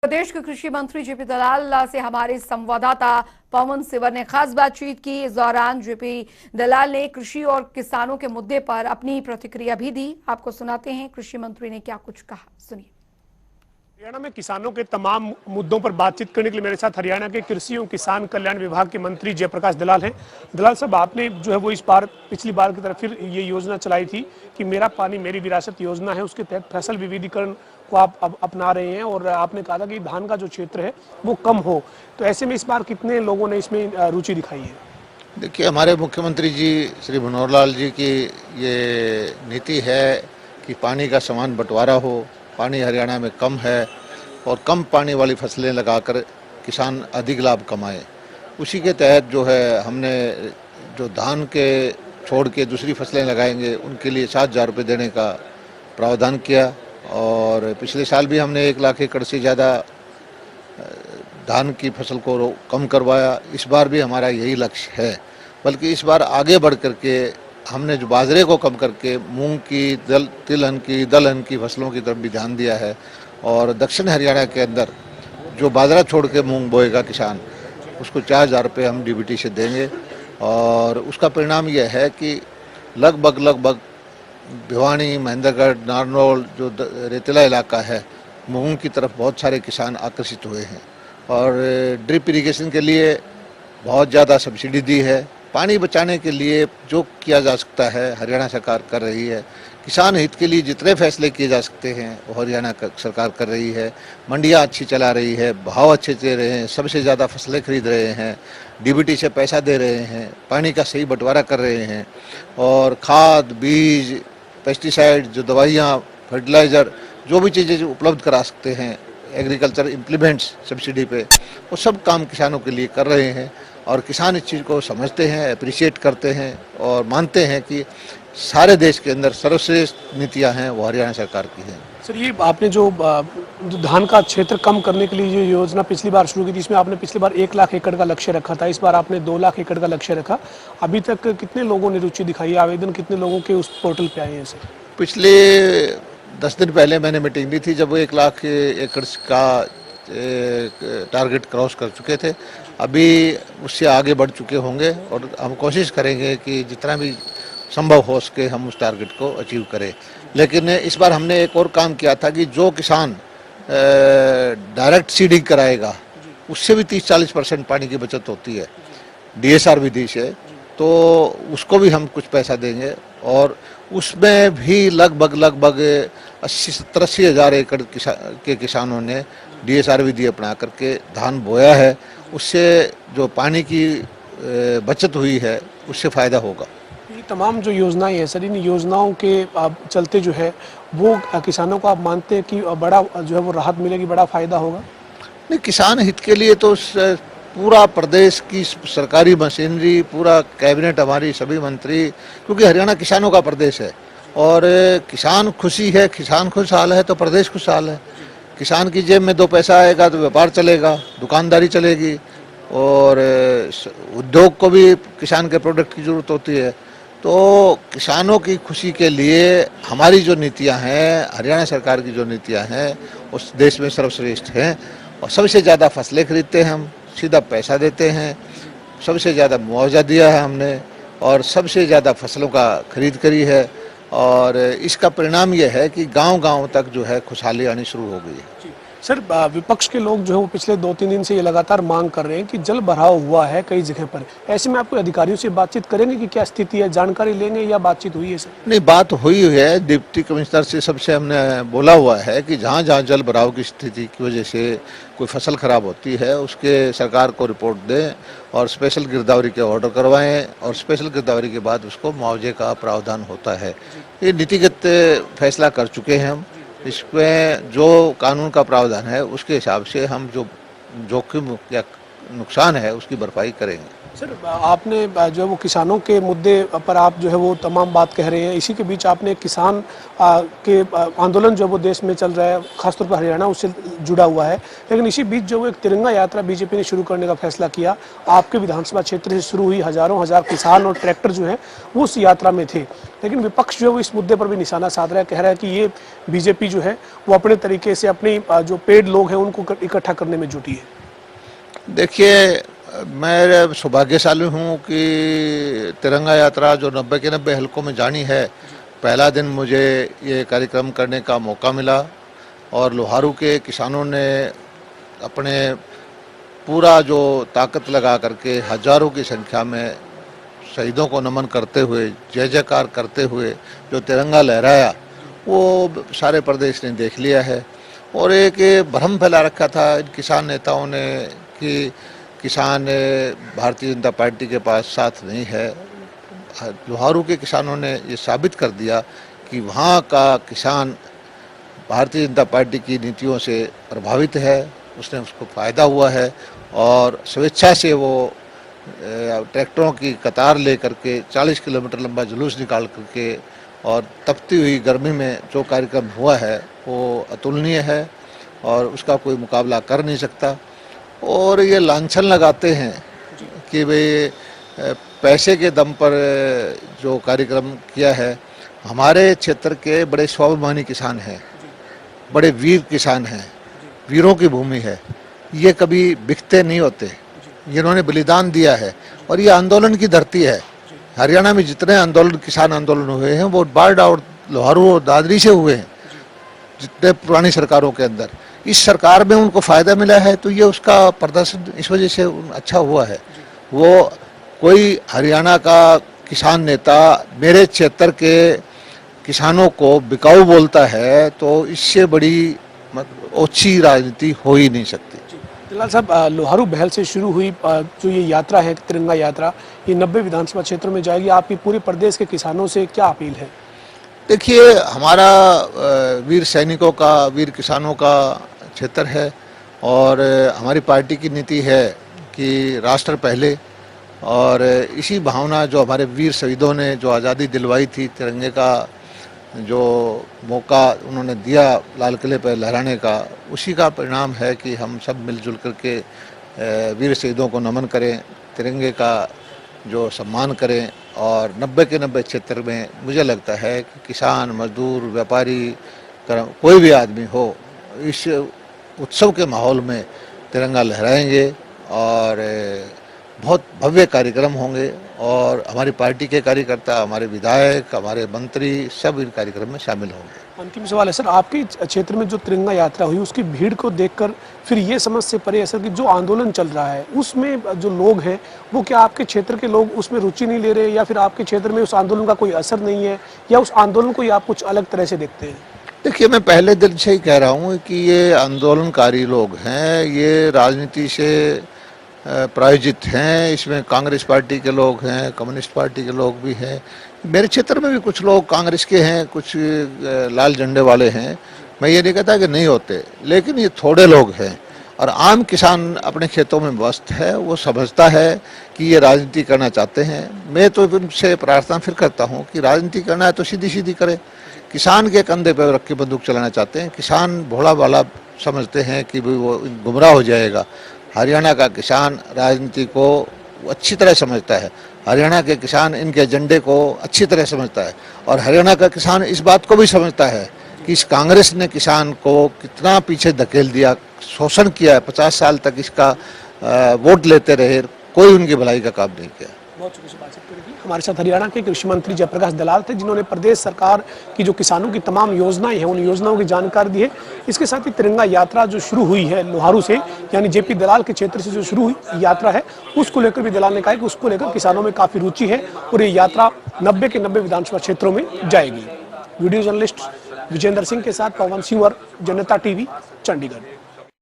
प्रदेश के कृषि मंत्री जेपी दलाल से हमारे संवाददाता पवन सिवर ने खास बातचीत की। इस दौरान जेपी दलाल ने कृषि और किसानों के मुद्दे पर अपनी प्रतिक्रिया भी दी। आपको सुनाते हैं कृषि मंत्री ने क्या कुछ कहा, सुनिए। हरियाणा में किसानों के तमाम मुद्दों पर बातचीत करने के लिए मेरे साथ हरियाणा के कृषि एवं किसान कल्याण विभाग के मंत्री जयप्रकाश दलाल हैं। दलाल साहब, आपने जो है वो इस बार पिछली बार की तरह फिर ये योजना चलाई थी कि मेरा पानी मेरी विरासत योजना है, उसके तहत फसल विविधीकरण को आप अब अपना रहे हैं और आपने कहा था कि धान का जो क्षेत्र है वो कम हो, तो ऐसे में इस बार कितने लोगों ने इसमें रुचि दिखाई है? देखिए, हमारे मुख्यमंत्री जी श्री मनोहर लाल जी की ये नीति है कि पानी का समान बंटवारा हो। पानी हरियाणा में कम है और कम पानी वाली फसलें लगाकर किसान अधिक लाभ कमाएं। उसी के तहत जो है हमने जो धान के छोड़ के दूसरी फसलें लगाएंगे उनके लिए 7,000 रुपये देने का प्रावधान किया। और पिछले साल भी हमने 1 लाख एकड़ से ज़्यादा धान की फसल को कम करवाया। इस बार भी हमारा यही लक्ष्य है, बल्कि इस बार आगे बढ़ करके हमने जो बाजरे को कम करके मूंग की, तिलहन की, दलहन की फसलों की तरफ भी ध्यान दिया है। और दक्षिण हरियाणा के अंदर जो बाजरा छोड़ के मूंग बोएगा किसान, उसको 4,000 रुपये हम डीबीटी से देंगे। और उसका परिणाम यह है कि लगभग भिवानी, महेंद्रगढ़, नारनौल जो रेतीला इलाका है, मूंग की तरफ बहुत सारे किसान आकर्षित हुए हैं। और ड्रिप इरिगेशन के लिए बहुत ज़्यादा सब्सिडी दी है। पानी बचाने के लिए जो किया जा सकता है हरियाणा सरकार कर रही है। किसान हित के लिए जितने फैसले किए जा सकते हैं वो हरियाणा सरकार कर रही है। मंडियाँ अच्छी चला रही है, भाव अच्छे दे रहे हैं, सबसे ज़्यादा फसलें खरीद रहे हैं, डीबीटी से पैसा दे रहे हैं, पानी का सही बंटवारा कर रहे हैं। और खाद, बीज, पेस्टिसाइड, जो दवाइयाँ, फर्टिलाइज़र, जो भी चीज़ें उपलब्ध करा सकते हैं एग्रीकल्चर इम्प्लीमेंट्स सब्सिडी पे, वो सब काम किसानों के लिए कर रहे हैं। और किसान इस चीज़ को समझते हैं, अप्रिशिएट करते हैं और मानते हैं कि सारे देश के अंदर सर्वश्रेष्ठ नीतियां हैं वो हरियाणा सरकार की हैं। सर, ये आपने जो धान का क्षेत्र कम करने के लिए जो योजना पिछली बार शुरू की थी, इसमें आपने पिछली बार 1 लाख एकड़ का लक्ष्य रखा था, इस बार आपने 2 लाख एकड़ का लक्ष्य रखा। अभी तक कितने लोगों ने रुचि दिखाई है? आवेदन कितने लोगों के उस पोर्टल पे आए हैं सर? पिछले 10 दिन पहले मैंने मीटिंग ली थी जब वो 1 लाख एकड़ का टारगेट क्रॉस कर चुके थे। अभी उससे आगे बढ़ चुके होंगे और हम कोशिश करेंगे कि जितना भी संभव हो सके हम उस टारगेट को अचीव करें। लेकिन इस बार हमने एक और काम किया था कि जो किसान डायरेक्ट सीडिंग कराएगा उससे भी 30-40% पानी की बचत होती है, डीएसआर विधि से, तो उसको भी हम कुछ पैसा देंगे। और उसमें भी लगभग 80-70 हज़ार एकड़ के किसानों ने डीएसआर विधि अपना करके धान बोया है। उससे जो पानी की बचत हुई है उससे फ़ायदा होगा। ये तमाम जो योजनाएं हैं सर, इन योजनाओं के चलते जो है वो किसानों को आप मानते हैं कि बड़ा जो है वो राहत मिलेगी, बड़ा फ़ायदा होगा? नहीं, किसान हित के लिए तो पूरा प्रदेश की सरकारी मशीनरी, पूरा कैबिनेट, हमारी सभी मंत्री, क्योंकि हरियाणा किसानों का प्रदेश है और किसान खुशी है, किसान खुशहाल है तो प्रदेश खुशहाल है। किसान की जेब में 2 पैसा आएगा तो व्यापार चलेगा, दुकानदारी चलेगी और उद्योग को भी किसान के प्रोडक्ट की ज़रूरत होती है। तो किसानों की खुशी के लिए हमारी जो नीतियां हैं, हरियाणा सरकार की जो नीतियां हैं, उस देश में सर्वश्रेष्ठ हैं। और सबसे ज़्यादा फसलें खरीदते हैं हम, सीधा पैसा देते हैं, सबसे ज़्यादा मुआवजा दिया है हमने और सबसे ज़्यादा फसलों का खरीद करी है। और इसका परिणाम यह है कि गांव-गांव तक जो है खुशहाली आनी शुरू हो गई है। सर, विपक्ष के लोग जो है वो पिछले 2-3 दिन से ये लगातार मांग कर रहे हैं कि जल भराव हुआ है कई जगह पर। ऐसे में आपको अधिकारियों से बातचीत करेंगे कि क्या स्थिति है, जानकारी लेंगे या बातचीत हुई है सर? नहीं, बात हुई है, डिप्टी कमिश्नर से सबसे हमने बोला हुआ है कि जहाँ जहाँ जल भराव की स्थिति की वजह से कोई फसल खराब होती है उसके सरकार को रिपोर्ट दें और स्पेशल गिरदावरी के ऑर्डर करवाएं और स्पेशल गिरदावरी के बाद उसको मुआवजे का प्रावधान होता है। ये नीतिगत फैसला कर चुके हैं हम। इसमें जो कानून का प्रावधान है उसके हिसाब से हम जो जोखिम या नुकसान है उसकी भरपाई करेंगे। सर, आपने जो है वो किसानों के मुद्दे पर आप जो है वो तमाम बात कह रहे हैं, इसी के बीच आपने किसान के आंदोलन जो है वो देश में चल रहा है, खासतौर पर हरियाणा उससे जुड़ा हुआ है, लेकिन इसी बीच जो वो एक तिरंगा यात्रा बीजेपी ने शुरू करने का फैसला किया। आपके विधानसभा क्षेत्र से शुरू हुई, हजारों हजार किसान और ट्रैक्टर जो है वो उस यात्रा में थे, लेकिन विपक्ष जो है वो इस मुद्दे पर भी निशाना साध रहा है, कह रहा है कि ये बीजेपी जो है वो अपने तरीके से अपनी जो पेड लोग हैं उनको इकट्ठा करने में जुटी है। देखिए, मैं सौभाग्यशाली हूँ कि तिरंगा यात्रा जो 90 के 90 हलकों में जानी है, पहला दिन मुझे ये कार्यक्रम करने का मौका मिला और लोहारू के किसानों ने अपने पूरा जो ताकत लगा करके हजारों की संख्या में शहीदों को नमन करते हुए, जय जयकार करते हुए जो तिरंगा लहराया, वो सारे प्रदेश ने देख लिया है। और एक भ्रम फैला रखा था इन किसान नेताओं ने कि किसान भारतीय जनता पार्टी के पास साथ नहीं है। लोहारू के किसानों ने ये साबित कर दिया कि वहाँ का किसान भारतीय जनता पार्टी की नीतियों से प्रभावित है, उसने उसको फ़ायदा हुआ है और स्वेच्छा से वो ट्रैक्टरों की कतार ले करके 40 किलोमीटर लंबा जुलूस निकाल करके और तपती हुई गर्मी में जो कार्यक्रम हुआ है वो अतुलनीय है और उसका कोई मुकाबला कर नहीं सकता। और ये लांछन लगाते हैं कि भाई पैसे के दम पर जो कार्यक्रम किया है। हमारे क्षेत्र के बड़े स्वाभिमानी किसान हैं, बड़े वीर किसान हैं, वीरों की भूमि है, ये कभी बिकते नहीं होते, जिन्होंने बलिदान दिया है और ये आंदोलन की धरती है। हरियाणा में जितने आंदोलन, किसान आंदोलन हुए हैं वो बाढ़ और लोहारू और दादरी से हुए हैं, जितने पुरानी सरकारों के अंदर। इस सरकार में उनको फायदा मिला है तो ये उसका प्रदर्शन इस वजह से अच्छा हुआ है। वो कोई हरियाणा का किसान नेता मेरे क्षेत्र के किसानों को बिकाऊ बोलता है तो इससे बड़ी ओछी राजनीति हो ही नहीं सकती। दलाल साहब, लोहारू बहल से शुरू हुई जो ये यात्रा है, तिरंगा यात्रा, ये 90 विधानसभा क्षेत्रों में जाएगी। आपकी पूरे प्रदेश के किसानों से क्या अपील है? देखिए, हमारा वीर सैनिकों का, वीर किसानों का क्षेत्र है और हमारी पार्टी की नीति है कि राष्ट्र पहले। और इसी भावना जो हमारे वीर शहीदों ने जो आज़ादी दिलवाई थी, तिरंगे का जो मौका उन्होंने दिया लाल किले पर लहराने का, उसी का परिणाम है कि हम सब मिलजुल करके वीर शहीदों को नमन करें, तिरंगे का जो सम्मान करें। और 90 के 90 क्षेत्र में मुझे लगता है कि किसान, मजदूर, व्यापारी, कोई भी आदमी हो, इस उत्सव के माहौल में तिरंगा लहराएंगे और बहुत भव्य कार्यक्रम होंगे। और हमारी पार्टी के कार्यकर्ता, हमारे विधायक, हमारे मंत्री सब इन कार्यक्रम में शामिल होंगे। अंतिम सवाल है सर, आपके क्षेत्र में जो तिरंगा यात्रा हुई उसकी भीड़ को देखकर फिर ये समझ से परे है सर कि जो आंदोलन चल रहा है उसमें जो लोग हैं वो क्या आपके क्षेत्र के लोग उसमें रुचि नहीं ले रहे, या फिर आपके क्षेत्र में उस आंदोलन का कोई असर नहीं है, या उस आंदोलन को आप कुछ अलग तरह से देखते हैं? देखिए, मैं पहले दिन से ही कह रहा हूँ कि ये आंदोलनकारी लोग हैं, ये राजनीति से प्रायोजित हैं। इसमें कांग्रेस पार्टी के लोग हैं, कम्युनिस्ट पार्टी के लोग भी हैं, मेरे क्षेत्र में भी कुछ लोग कांग्रेस के हैं, कुछ लाल झंडे वाले हैं। मैं ये नहीं कहता कि नहीं होते, लेकिन ये थोड़े लोग हैं। और आम किसान अपने खेतों में व्यस्त है, वो समझता है कि ये राजनीति करना चाहते हैं। मैं तो उनसे प्रार्थना फिर करता हूँ कि राजनीति करना है तो सीधी सीधी करे। किसान के कंधे पर रख के बंदूक चलाना चाहते हैं। किसान भोला भाला समझते हैं कि भाई वो गुमराह हो जाएगा। हरियाणा का किसान राजनीति को अच्छी तरह समझता है, हरियाणा के किसान इनके एजेंडे को अच्छी तरह समझता है। और हरियाणा का किसान इस बात को भी समझता है कि इस कांग्रेस ने किसान को कितना पीछे धकेल दिया, शोषण किया है। 50 साल तक इसका वोट लेते रहे, कोई उनकी भलाई का काम नहीं किया। बहुत शुक्रिया बातचीत करने के लिए। हमारे साथ हरियाणा के कृषि मंत्री जयप्रकाश दलाल थे, जिन्होंने प्रदेश सरकार की जो किसानों की तमाम योजनाएं हैं उन योजनाओं की जानकारी दी है। इसके साथ ही तिरंगा यात्रा जो शुरू हुई है लोहारू से, यानी जेपी दलाल के क्षेत्र से जो शुरू हुई यात्रा है, उसको लेकर भी दलाल ने कहा कि उसको लेकर किसानों में काफी रुचि है और ये यात्रा 90 के 90 विधानसभा क्षेत्रों में जाएगी। वीडियो जर्नलिस्ट विजेंद्र सिंह के साथ पवन सिंह और जनता टीवी, चंडीगढ़।